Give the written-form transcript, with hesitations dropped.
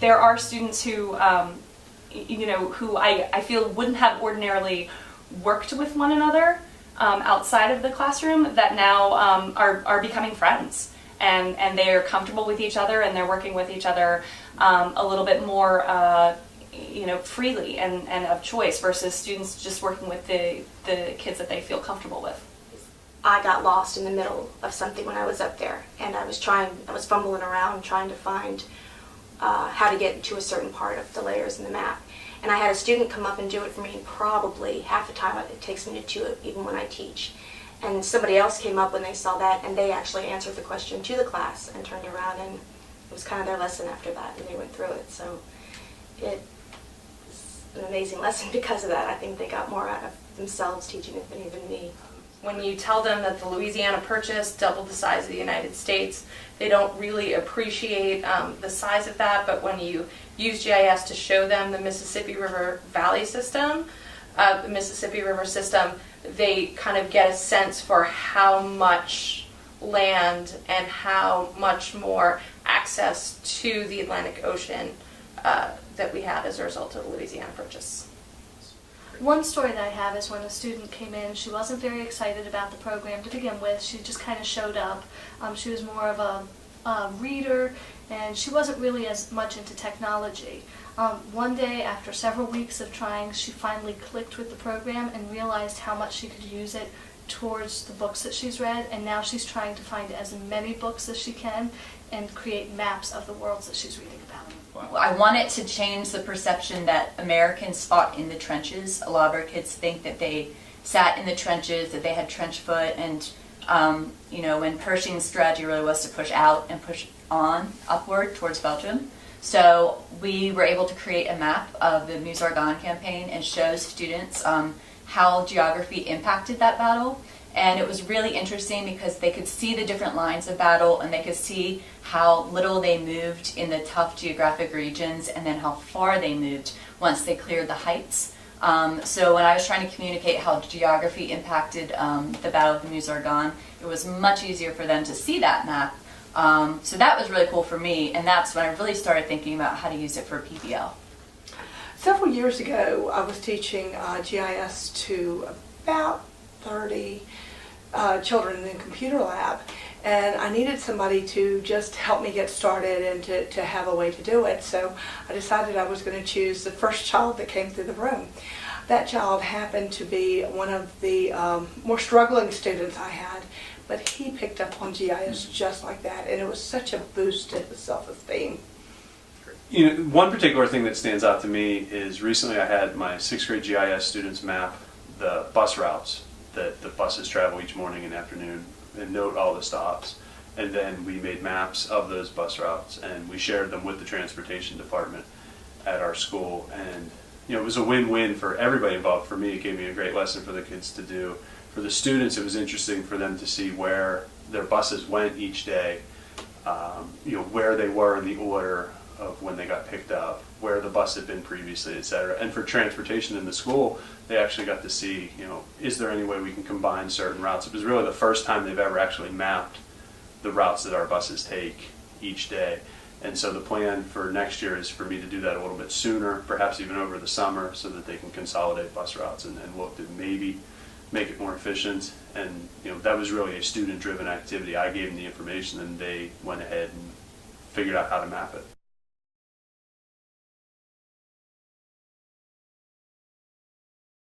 there are students who, who I feel wouldn't have ordinarily worked with one another outside of the classroom that now are becoming friends, and they are comfortable with each other, and they're working with each other a little bit more freely and of choice, versus students just working with the kids that they feel comfortable with. I got lost in the middle of something when I was up there, and I was fumbling around trying to find how to get to a certain part of the layers in the map. And I had a student come up and do it for me probably half the time it takes me to do it, even when I teach. And somebody else came up when they saw that, and they actually answered the question to the class and turned around, and it was kind of their lesson after that, and they went through it. So it was an amazing lesson because of that. I think they got more out of themselves teaching it than even me. When you tell them that the Louisiana Purchase doubled the size of the United States, they don't really appreciate the size of that, but when you use GIS to show them the Mississippi River Valley system, the Mississippi River system, they kind of get a sense for how much land and how much more access to the Atlantic Ocean that we had as a result of the Louisiana Purchase. One story that I have is when a student came in. She wasn't very excited about the program to begin with. She just kind of showed up. She was more of a reader, and she wasn't really as much into technology. One day, after several weeks of trying, she finally clicked with the program and realized how much she could use it towards the books that she's read, and now she's trying to find as many books as she can and create maps of the worlds that she's reading about. I want it to change the perception that Americans fought in the trenches. A lot of our kids think that they sat in the trenches, that they had trench foot, and when Pershing's strategy really was to push out and push on upward towards Belgium. So we were able to create a map of the Meuse-Argonne campaign and show students how geography impacted that battle. And it was really interesting because they could see the different lines of battle, and they could see how little they moved in the tough geographic regions, and then how far they moved once they cleared the heights. So when I was trying to communicate how geography impacted the Battle of the Meuse-Argonne, it was much easier for them to see that map. So that was really cool for me, and that's when I really started thinking about how to use it for PBL. Several years ago, I was teaching GIS to about 30 children in the computer lab, and I needed somebody to just help me get started and to have a way to do it. So I decided I was going to choose the first child that came through the room. That child happened to be one of the more struggling students I had, but he picked up on GIS just like that, and it was such a boost to his self-esteem. One particular thing that stands out to me is recently I had my 6th grade GIS students map the bus routes that the buses travel each morning and afternoon, and note all the stops. And then we made maps of those bus routes, and we shared them with the transportation department at our school. And it was a win-win for everybody involved. For me, it gave me a great lesson for the kids to do. For the students, it was interesting for them to see where their buses went each day, where they were in the order of when they got picked up, where the bus had been previously, etc. And for transportation in the school, they actually got to see, is there any way we can combine certain routes? It was really the first time they've ever actually mapped the routes that our buses take each day. And so the plan for next year is for me to do that a little bit sooner, perhaps even over the summer, so that they can consolidate bus routes and look to maybe make it more efficient. And that was really a student-driven activity. I gave them the information, and they went ahead and figured out how to map it.